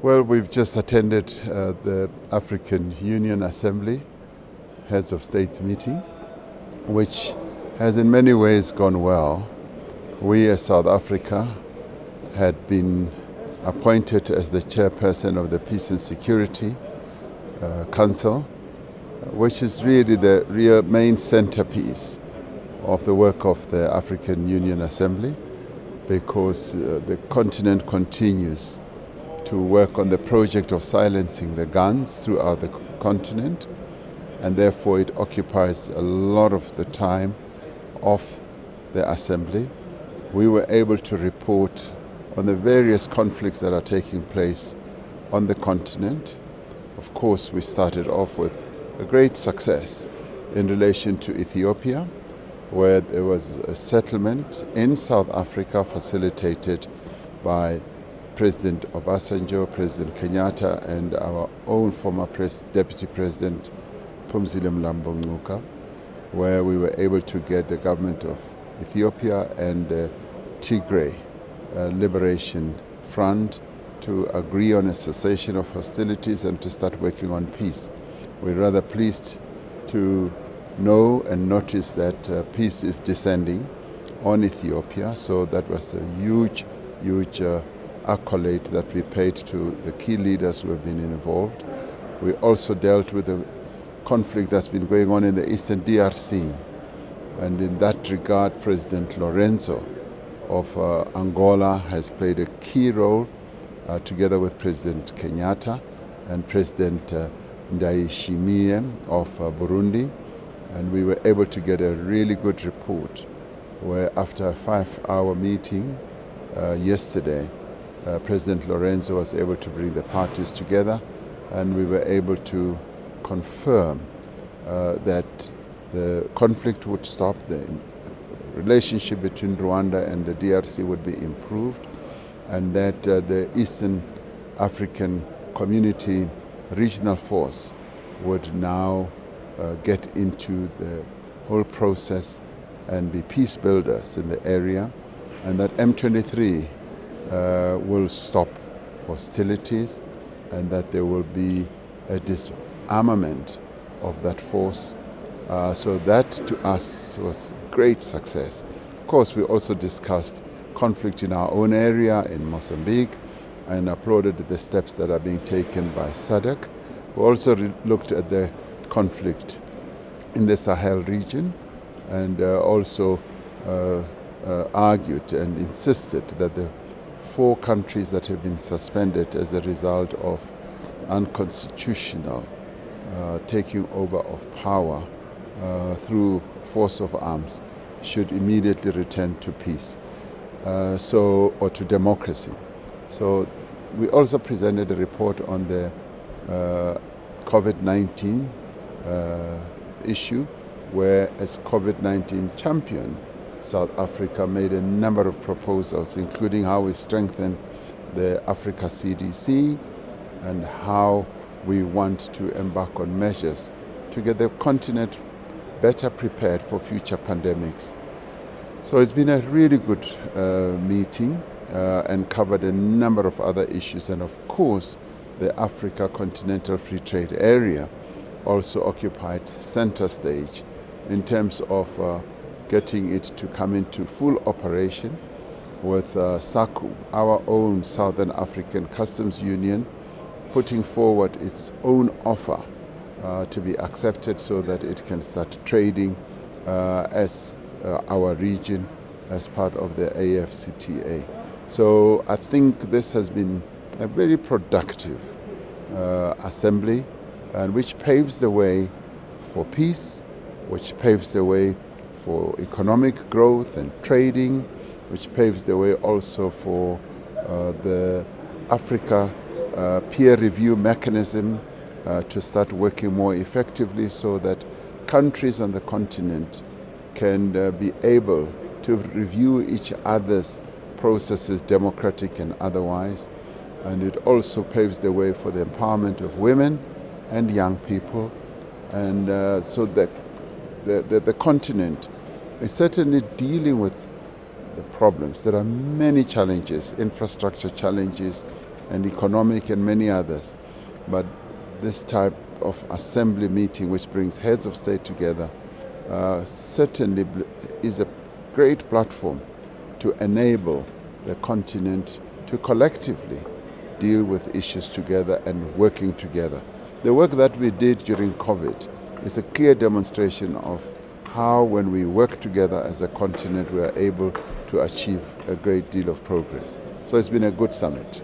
Well, we've just attended the African Union Assembly Heads of State meeting, which has in many ways gone well. We as South Africa had been appointed as the chairperson of the Peace and Security Council, which is really the real main centerpiece of the work of the African Union Assembly, because the continent continues to work on the project of silencing the guns throughout the continent, and therefore it occupies a lot of the time of the Assembly. We were able to report on the various conflicts that are taking place on the continent. Of course, we started off with a great success in relation to Ethiopia, where there was a settlement in South Africa facilitated by President Obasanjo, President Kenyatta, and our own former Deputy President Phumzile Mlambo-Ngcuka, where we were able to get the government of Ethiopia and the Tigray Liberation Front to agree on a cessation of hostilities and to start working on peace. We're rather pleased to know and notice that peace is descending on Ethiopia, so that was a huge accolade that we paid to the key leaders who have been involved. We also dealt with the conflict that's been going on in the eastern DRC, and in that regard President Lorenzo of Angola has played a key role together with President Kenyatta and President Ndayishimiye of Burundi, and we were able to get a really good report where after a 5-hour meeting yesterday, President Lorenzo was able to bring the parties together, and we were able to confirm that the conflict would stop, the relationship between Rwanda and the DRC would be improved, and that the Eastern African Community Regional Force would now get into the whole process and be peace builders in the area, and that M23 will stop hostilities, and that there will be a disarmament of that force. So that to us was great success. Of course, we also discussed conflict in our own area in Mozambique and applauded the steps that are being taken by SADC. We also looked at the conflict in the Sahel region, and also argued and insisted that the 4 countries that have been suspended as a result of unconstitutional taking over of power through force of arms should immediately return to peace, or to democracy. So we also presented a report on the COVID-19 issue, where as COVID-19 champion, South Africa made a number of proposals, including how we strengthen the Africa CDC and how we want to embark on measures to get the continent better prepared for future pandemics. So it's been a really good meeting and covered a number of other issues, and of course the Africa Continental Free Trade Area also occupied center stage in terms of getting it to come into full operation, with SACU, our own Southern African Customs Union, putting forward its own offer to be accepted so that it can start trading as our region as part of the AfCFTA. So I think this has been a very productive assembly, and which paves the way for peace, which paves the way for economic growth and trading, which paves the way also for the Africa peer review mechanism to start working more effectively, so that countries on the continent can be able to review each other's processes, democratic and otherwise. And it also paves the way for the empowerment of women and young people, and so that the continent is certainly dealing with the problems. There are many challenges, infrastructure challenges, and economic and many others. But this type of assembly meeting, which brings heads of state together, certainly is a great platform to enable the continent to collectively deal with issues together and working together. The work that we did during COVID is a clear demonstration of how, when we work together as a continent, we are able to achieve a great deal of progress. So it's been a good summit.